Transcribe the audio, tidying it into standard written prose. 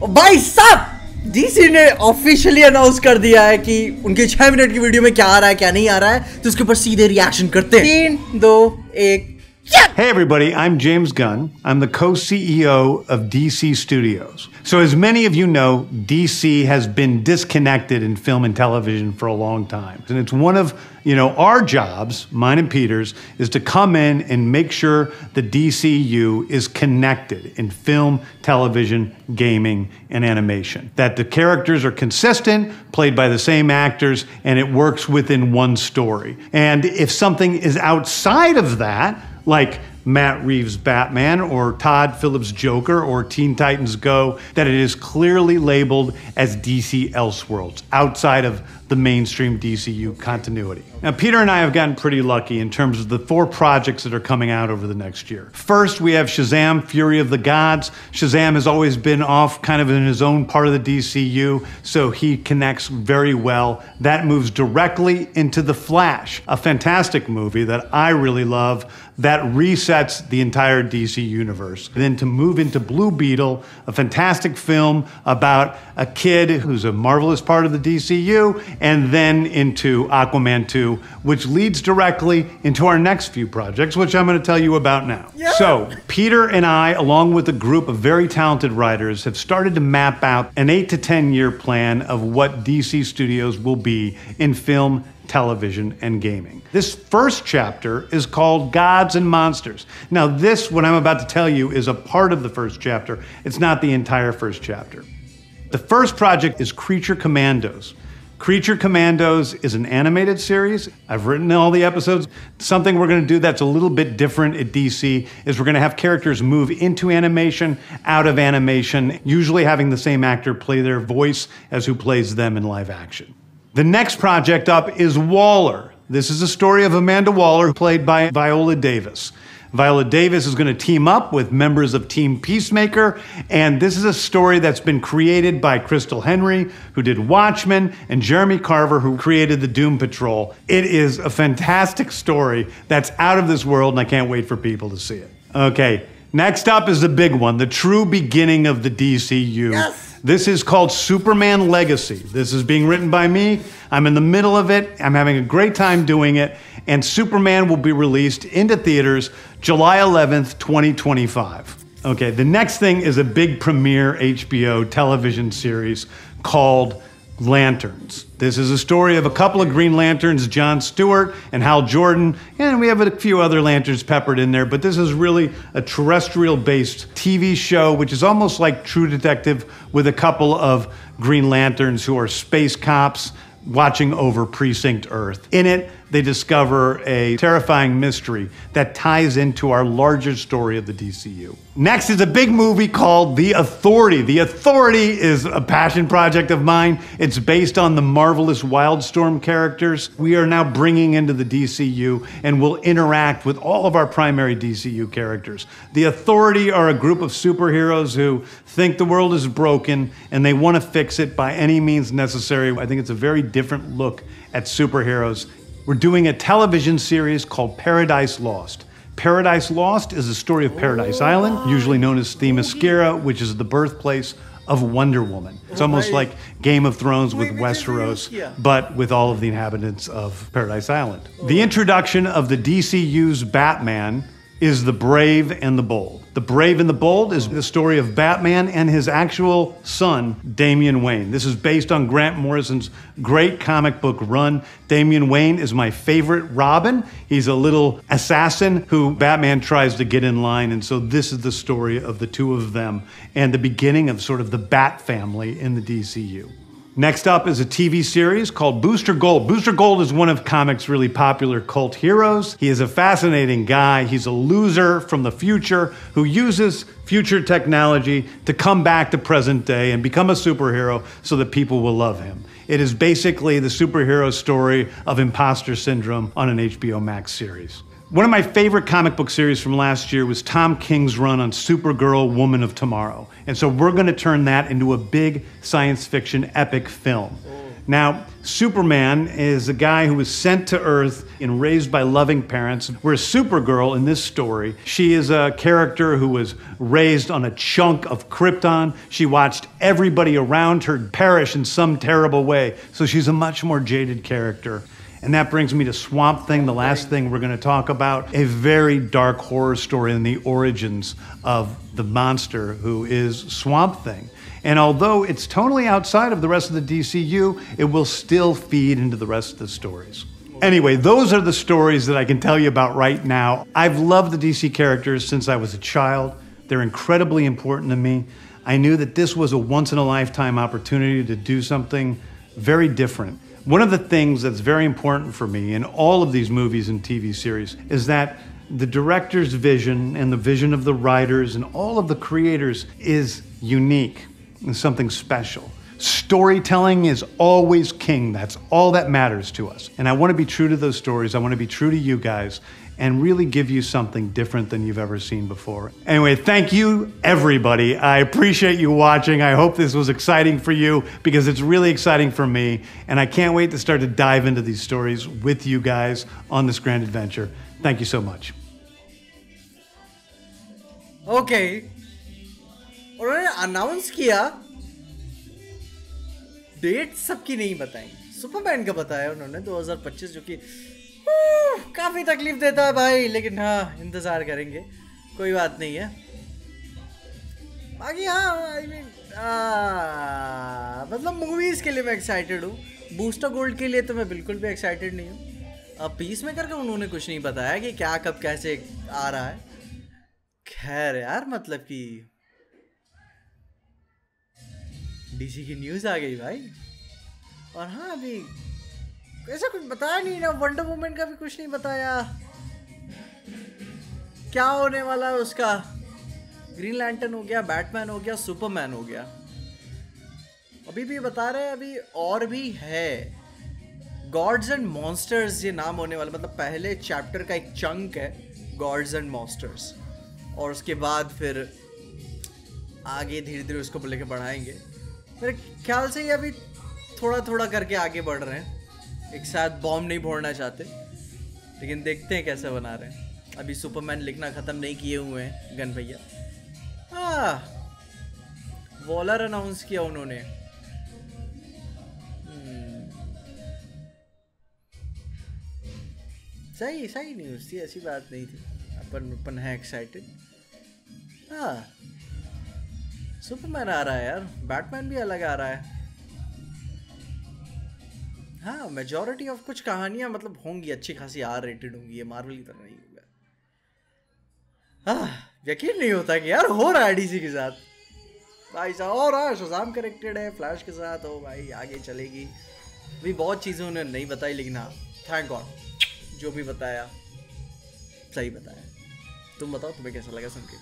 भाई साहब डीसी ने ऑफिशियली अनाउंस कर दिया है कि उनके 6 मिनट की वीडियो में क्या आ रहा है क्या नहीं आ रहा है, तो उसके ऊपर सीधे रिएक्शन करते हैं। 3, 2, 1। Hey everybody, I'm James Gunn. I'm the co-CEO of DC Studios. So as many of you know, DC has been disconnected in film and television for a long time. And it's one of, our jobs, mine and Peter's, is to come in and make sure the DCU is connected in film, television, gaming, and animation. That the characters are consistent, played by the same actors, and it works within one story. And if something is outside of that, like Matt Reeves' Batman or Todd Phillips' Joker or Teen Titans Go, that it is clearly labeled as DC Elseworlds, outside of the mainstream DCU continuity. Now, Peter and I have gotten pretty lucky in terms of the 4 projects that are coming out over the next year. First, we have Shazam! Fury of the Gods. Shazam has always been off kind of in his own part of the DCU, so he connects very well. That moves directly into The Flash, a fantastic movie that I really love that resets the entire DC universe. And then to move into Blue Beetle, a fantastic film about a kid who's a marvelous part of the DCU, and then into Aquaman 2, which leads directly into our next few projects, which I'm going to tell you about now. Yeah. So, Peter and I, along with a group of very talented writers, have started to map out an 8 to 10 year plan of what DC Studios will be in film, television, and gaming. This first chapter is called Gods and Monsters. Now this, what I'm about to tell you, is a part of the first chapter. It's not the entire first chapter. The first project is Creature Commandos. Creature Commandos is an animated series. I've written all the episodes. Something we're going to do that's a little bit different at DC is we're going to have characters move into animation, out of animation, usually having the same actor play their voice as who plays them in live action. The next project up is Waller. This is a story of Amanda Waller, played by Viola Davis. Viola Davis is going to team up with members of Team Peacemaker, and this is a story that's been created by Crystal Henry, who did Watchmen, and Jeremy Carver, who created the Doom Patrol. It is a fantastic story that's out of this world, and I can't wait for people to see it. Okay, next up is the big one, the true beginning of the DCU. Yes! This is called Superman Legacy. This is being written by me. I'm in the middle of it. I'm having a great time doing it. And Superman will be released into theaters July 11th, 2025. Okay, the next thing is a big premiere HBO television series called Lanterns. This is a story of a couple of Green Lanterns, John Stewart and Hal Jordan, and we have a few other Lanterns peppered in there, but this is really a terrestrial-based TV show, which is almost like True Detective with a couple of Green Lanterns who are space cops watching over Precinct Earth. In it, they discover a terrifying mystery that ties into our larger story of the DCU. Next is a big movie called The Authority. The Authority is a passion project of mine. It's based on the marvelous Wildstorm characters we are now bringing into the DCU and will interact with all of our primary DCU characters. The Authority are a group of superheroes who think the world is broken and they want to fix it by any means necessary. I think it's a very different look at superheroes. We're doing a television series called Paradise Lost. Paradise Lost is the story of Paradise Island, usually known as Themyscira, which is the birthplace of Wonder Woman. It's almost like Game of Thrones with Westeros, but with all of the inhabitants of Paradise Island. The introduction of the DCU's Batman is The Brave and the Bold. The Brave and the Bold is the story of Batman and his actual son, Damian Wayne. This is based on Grant Morrison's great comic book run. Damian Wayne is my favorite Robin. He's a little assassin who Batman tries to get in line, and so this is the story of the two of them and the beginning of sort of the Bat family in the DCU. Next up is a TV series called Booster Gold. Booster Gold is one of comics' really popular cult heroes. He is a fascinating guy. He's a loser from the future who uses future technology to come back to present day and become a superhero so that people will love him. It is basically the superhero story of imposter syndrome on an HBO Max series. One of my favorite comic book series from last year was Tom King's run on Supergirl, Woman of Tomorrow. And so we're going to turn that into a big science fiction epic film. Now, Superman is a guy who was sent to Earth and raised by loving parents, whereas Supergirl in this story, she is a character who was raised on a chunk of Krypton. She watched everybody around her perish in some terrible way, so she's a much more jaded character. And that brings me to Swamp Thing, the last thing we're going to talk about, a very dark horror story in the origins of the monster who is Swamp Thing. And although it's totally outside of the rest of the DCU, it will still feed into the rest of the stories. Anyway, those are the stories that I can tell you about right now. I've loved the DC characters since I was a child. They're incredibly important to me. I knew that this was a once-in-a-lifetime opportunity to do something very different. One of the things that's very important for me in all of these movies and TV series is that the director's vision and the vision of the writers and all of the creators is unique and something special. Storytelling is always king. That's all that matters to us. And I want to be true to those stories. I want to be true to you guys and really give you something different than you've ever seen before. Anyway, thank you, everybody. I appreciate you watching. I hope this was exciting for you because it's really exciting for me. And I can't wait to start to dive into these stories with you guys on this grand adventure. Thank you so much. Okay. उन्होंने announce किया, date सबकी नहीं बताई, Superman का बताया उन्होंने 2025, जो कि काफी तकलीफ देता है भाई, लेकिन हाँ इंतजार करेंगे, कोई बात नहीं है। बाकी हाँ आई मीन मतलब मूवीज के लिए मैं एक्साइटेड हूँ, बूस्टर गोल्ड के लिए तो मैं बिल्कुल भी एक्साइटेड नहीं हूँ। अब पीस मेकर का उन्होंने कुछ नहीं बताया कि क्या कब कैसे आ रहा है। खैर यार, मतलब कि डीसी की न्यूज आ गई भाई। और हाँ अभी ऐसा कुछ बताया नहीं ना, वंडर वुमन का भी कुछ नहीं बताया, क्या होने वाला है उसका। ग्रीन लैंटर्न हो गया, बैटमैन हो गया, सुपरमैन हो गया, अभी भी बता रहे हैं अभी और भी है। गॉड्स एंड मॉन्स्टर्स ये नाम होने वाला, मतलब पहले चैप्टर का एक चंक है गॉड्स एंड मॉन्स्टर्स, और उसके बाद फिर आगे धीरे धीरे उसको लेके बढ़ाएंगे। मेरे ख्याल से ये अभी थोड़ा थोड़ा करके आगे बढ़ रहे हैं, एक साथ बॉम्ब नहीं फोड़ना चाहते, लेकिन देखते हैं कैसे बना रहे हैं। अभी सुपरमैन लिखना ख़त्म नहीं किए हुए हैं गन भैया। वॉलर अनाउंस किया उन्होंने। सही सही न्यूज़ थी, ऐसी बात नहीं थी। अपन है एक्साइटेड। सुपरमैन आ रहा है यार, बैटमैन भी अलग आ रहा है। हाँ मेजॉरिटी ऑफ कुछ कहानियां मतलब होंगी अच्छी खासी R रेटेड होंगी, ये मार्वल की तरह नहीं होगा। यकीन नहीं होता कि यार हो रहा है डीसी के साथ भाई साहब, हो रहा है, शज़ाम कनेक्टेड है फ्लैश के साथ, हो भाई आगे चलेगी। भी बहुत चीज़ें उन्होंने नहीं बताई, लेकिन हाँ थैंक गॉड जो भी बताया सही बताया। तुम बताओ तुम्हें कैसा लगा सुन के।